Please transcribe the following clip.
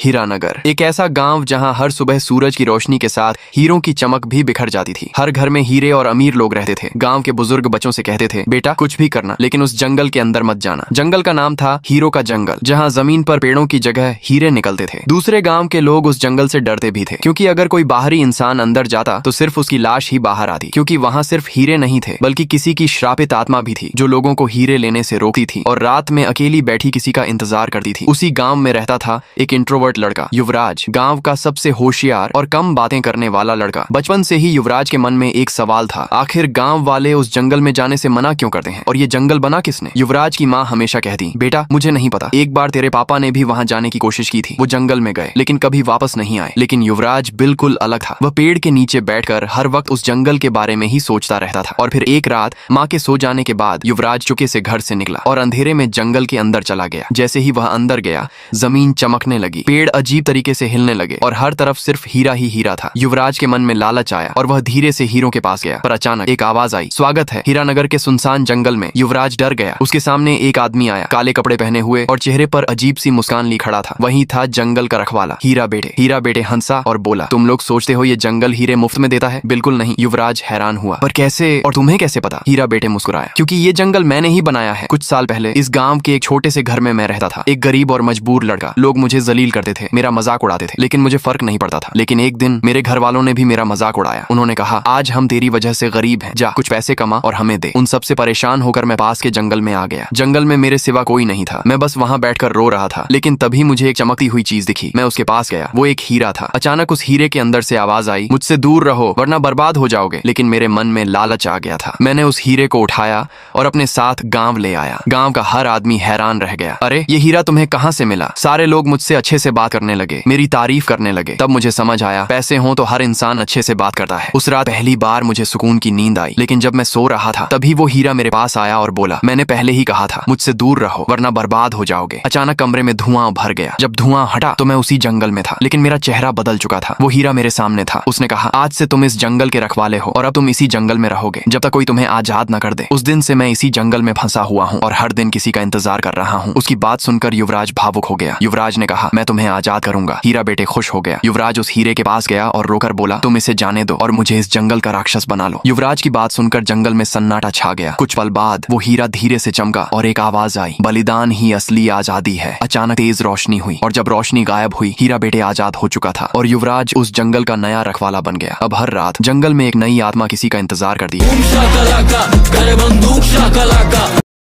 हीरानगर एक ऐसा गांव जहां हर सुबह सूरज की रोशनी के साथ हीरों की चमक भी बिखर जाती थी। हर घर में हीरे और अमीर लोग रहते थे। गांव के बुजुर्ग बच्चों से कहते थे, बेटा कुछ भी करना लेकिन उस जंगल के अंदर मत जाना। जंगल का नाम था हीरो का जंगल, जहां जमीन पर पेड़ों की जगह हीरे निकलते थे। दूसरे गांव के लोग उस जंगल से डरते भी थे, क्योंकि अगर कोई बाहरी इंसान अंदर जाता तो सिर्फ उसकी लाश ही बाहर आती, क्योंकि वहां सिर्फ हीरे नहीं थे बल्कि किसी की श्रापित आत्मा भी थी जो लोगों को हीरे लेने से रोकती थी और रात में अकेली बैठी किसी का इंतजार करती थी। उसी गांव में रहता था एक इंट्रोवर्ट लड़का युवराज, गांव का सबसे होशियार और कम बातें करने वाला लड़का। बचपन से ही युवराज के मन में एक सवाल था, आखिर गांव वाले उस जंगल में जाने से मना क्यों करते हैं और ये जंगल बना किसने? युवराज की माँ हमेशा कहती, बेटा मुझे नहीं पता, एक बार तेरे पापा ने भी वहां जाने की कोशिश की थी, वो जंगल में गए लेकिन कभी वापस नहीं आए। लेकिन युवराज बिल्कुल अलग था। वह पेड़ के नीचे बैठकर हर वक्त उस जंगल के बारे में ही सोचता रहता था। और फिर एक रात माँ के सो जाने के बाद युवराज चुपके से घर से निकला और अंधेरे में जंगल के अंदर चला गया। जैसे ही वह अंदर गया, जमीन चमकने लगी, पेड़ अजीब तरीके से हिलने लगे और हर तरफ सिर्फ हीरा ही हीरा था। युवराज के मन में लालच आया और वह धीरे से हीरों के पास गया। पर अचानक एक आवाज आई, स्वागत है हीरानगर के सुनसान जंगल में। युवराज डर गया। उसके सामने एक आदमी आया, काले कपड़े पहने हुए और चेहरे पर अजीब सी मुस्कान ली खड़ा था। वही था जंगल का रखवाला हीरा बेटे हंसा और बोला, तुम लोग सोचते हो ये जंगल हीरे मुफ्त में देता है? बिल्कुल नहीं। युवराज हैरान हुआ, पर कैसे और तुम्हें कैसे पता? हीरा बेटे मुस्कुराया, क्योंकि ये जंगल मैंने ही बनाया है। कुछ साल पहले इस गांव के एक छोटे से घर में मैं रहता था, एक गरीब और मजबूर लड़का। लोग मुझे जलील करते थे, मेरा मजाक उड़ाते थे, लेकिन मुझे फर्क नहीं पड़ता था। लेकिन एक दिन मेरे घर वालों ने भी मेरा मजाक उड़ाया। उन्होंने कहा, आज हम तेरी वजह से गरीब हैं, जा कुछ पैसे कमा और हमें दे। उन सबसे परेशान होकर मैं पास के जंगल में आ गया। जंगल में मेरे सिवा कोई नहीं था, मैं बस वहां बैठकर रो रहा था। लेकिन तभी मुझे एक चमकती हुई चीज दिखी। मैं उसके पास गया, वो एक हीरा था। अचानक उस हीरे के अंदर से आवाज आई, मुझसे दूर रहो वरना बर्बाद हो जाओगे। लेकिन मेरे मन में लालच आ गया था। मैंने उस हीरे को उठाया और अपने साथ गांव ले आया। गांव का हर आदमी हैरान रह गया, अरे ये हीरा तुम्हें कहां से मिला? सारे लोग मुझसे अच्छे से बात करने लगे, मेरी तारीफ करने लगे। तब मुझे समझ आया, पैसे हों तो हर इंसान अच्छे से बात करता है। उस रात पहली बार मुझे सुकून की नींद आई। लेकिन जब मैं सो रहा था तभी वो हीरा मेरे पास आया और बोला, मैंने पहले ही कहा था मुझसे दूर रहो वरना बर्बाद हो जाओगे। अचानक कमरे में धुआं भर गया। जब धुआं हटा तो मैं उसी जंगल में था, लेकिन मेरा चेहरा बदल चुका था। वो हीरा मेरे सामने था। उसने कहा, आज से तुम इस जंगल के रखवाले हो और अब तुम इसी जंगल में रहोगे जब तक कोई तुम्हें आजाद न कर दे। उस दिन से मैं इसी जंगल में फंसा हुआ हूँ और हर दिन किसी का इंतजार कर रहा हूँ। उसकी बात सुनकर युवराज भावुक हो गया। युवराज ने कहा, मैं तुम्हें आजाद करूंगा। हीरा बेटे खुश हो गया। युवराज उस हीरे के पास गया और रोकर बोला, तुम इसे जाने दो और मुझे इस जंगल का राक्षस बना लो। युवराज की बात सुनकर जंगल में सन्नाटा छा गया। कुछ पल बाद वो हीरा धीरे से चमका और एक आवाज आई, बलिदान ही असली आजादी है। अचानक तेज रोशनी हुई और जब रोशनी गायब हुई, हीरा बेटे आजाद हो चुका था और युवराज उस जंगल का नया रखवाला बन गया। अब हर रात जंगल में एक नई आत्मा किसी का इंतजार करती है।